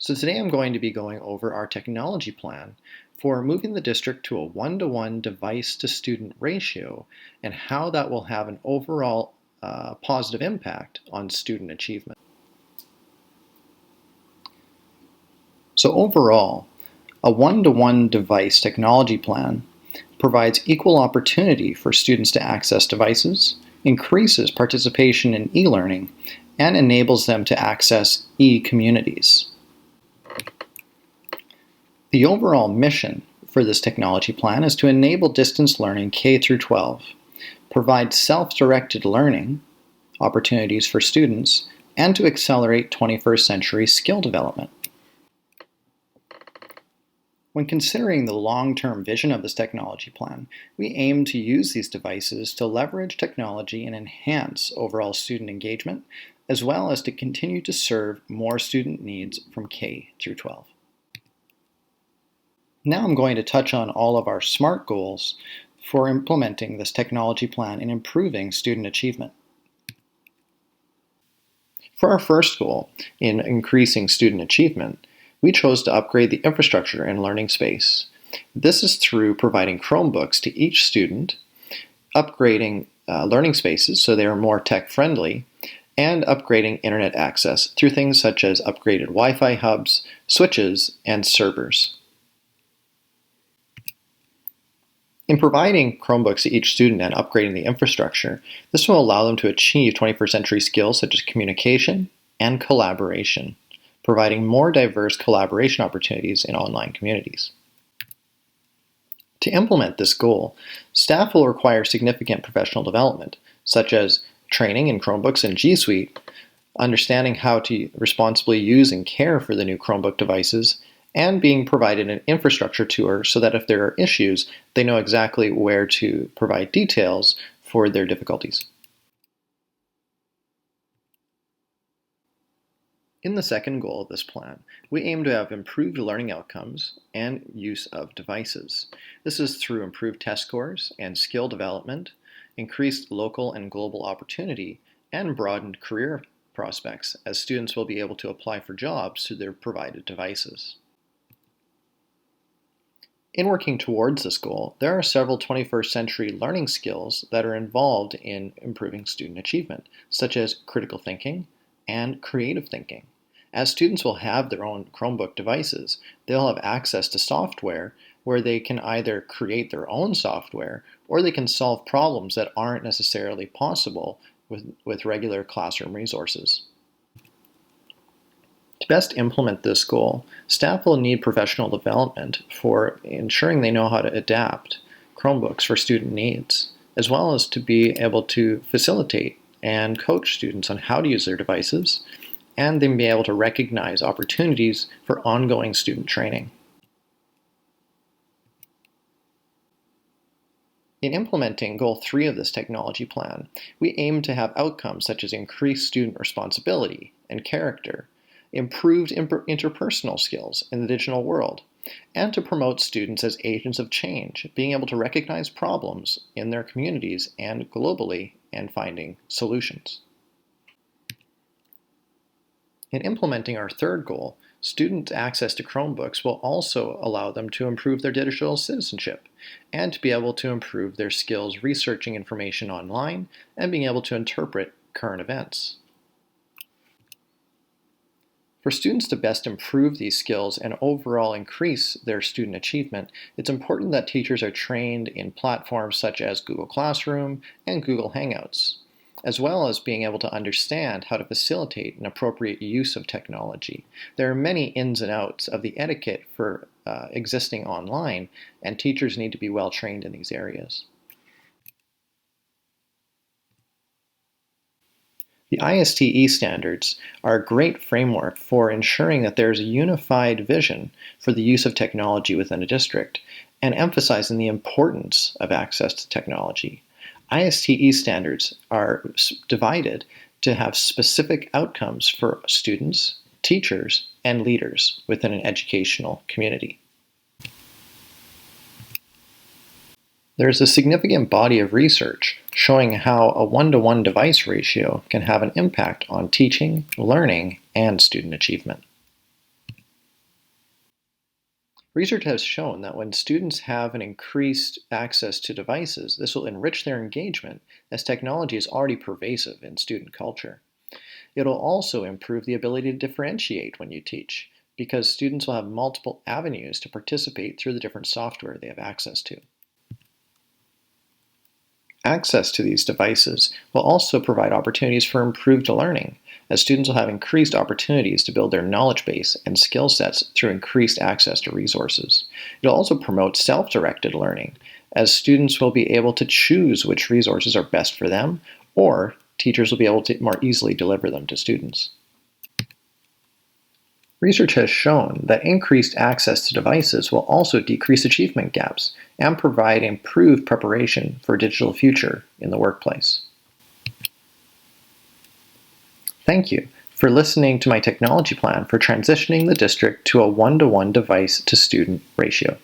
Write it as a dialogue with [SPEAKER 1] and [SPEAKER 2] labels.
[SPEAKER 1] So today I'm going to be going over our technology plan for moving the district to a one-to-one device-to-student ratio and how that will have an overall positive impact on student achievement. So overall, a one-to-one device technology plan provides equal opportunity for students to access devices, increases participation in e-learning, and enables them to access e-communities. The overall mission for this technology plan is to enable distance learning K through 12, provide self-directed learning opportunities for students, and to accelerate 21st century skill development. When considering the long-term vision of this technology plan, we aim to use these devices to leverage technology and enhance overall student engagement, as well as to continue to serve more student needs from K through 12. Now I'm going to touch on all of our SMART goals for implementing this technology plan and improving student achievement. For our first goal, in increasing student achievement, we chose to upgrade the infrastructure and learning space. This is through providing Chromebooks to each student, upgrading learning spaces so they are more tech-friendly, and upgrading internet access through things such as upgraded Wi-Fi hubs, switches, and servers. In providing Chromebooks to each student and upgrading the infrastructure, this will allow them to achieve 21st century skills such as communication and collaboration, providing more diverse collaboration opportunities in online communities. To implement this goal, staff will require significant professional development, such as training in Chromebooks and G Suite, understanding how to responsibly use and care for the new Chromebook devices, and being provided an infrastructure tour so that if there are issues, they know exactly where to provide details for their difficulties. In the second goal of this plan, we aim to have improved learning outcomes and use of devices. This is through improved test scores and skill development, increased local and global opportunity, and broadened career prospects, as students will be able to apply for jobs through their provided devices. In working towards this goal, there are several 21st century learning skills that are involved in improving student achievement, such as critical thinking and creative thinking. As students will have their own Chromebook devices, they'll have access to software where they can either create their own software or they can solve problems that aren't necessarily possible with regular classroom resources. To best implement this goal, staff will need professional development for ensuring they know how to adapt Chromebooks for student needs, as well as to be able to facilitate and coach students on how to use their devices, and then be able to recognize opportunities for ongoing student training. In implementing Goal 3 of this technology plan, we aim to have outcomes such as increased student responsibility and character, improved interpersonal skills in the digital world, and to promote students as agents of change, being able to recognize problems in their communities and globally and finding solutions. In implementing our third goal, student access to Chromebooks will also allow them to improve their digital citizenship and to be able to improve their skills researching information online and being able to interpret current events. For students to best improve these skills and overall increase their student achievement, it's important that teachers are trained in platforms such as Google Classroom and Google Hangouts, as well as being able to understand how to facilitate an appropriate use of technology. There are many ins and outs of the etiquette for existing online, and teachers need to be well trained in these areas. The ISTE standards are a great framework for ensuring that there is a unified vision for the use of technology within a district and emphasizing the importance of access to technology. ISTE standards are divided to have specific outcomes for students, teachers, and leaders within an educational community. There is a significant body of research showing how a one-to-one device ratio can have an impact on teaching, learning, and student achievement. Research has shown that when students have an increased access to devices, this will enrich their engagement as technology is already pervasive in student culture. It'll also improve the ability to differentiate when you teach, because students will have multiple avenues to participate through the different software they have access to. Access to these devices will also provide opportunities for improved learning, as students will have increased opportunities to build their knowledge base and skill sets through increased access to resources. It will also promote self-directed learning, as students will be able to choose which resources are best for them, or teachers will be able to more easily deliver them to students. Research has shown that increased access to devices will also decrease achievement gaps and provide improved preparation for a digital future in the workplace. Thank you for listening to my technology plan for transitioning the district to a 1-to-1 device-to-student ratio.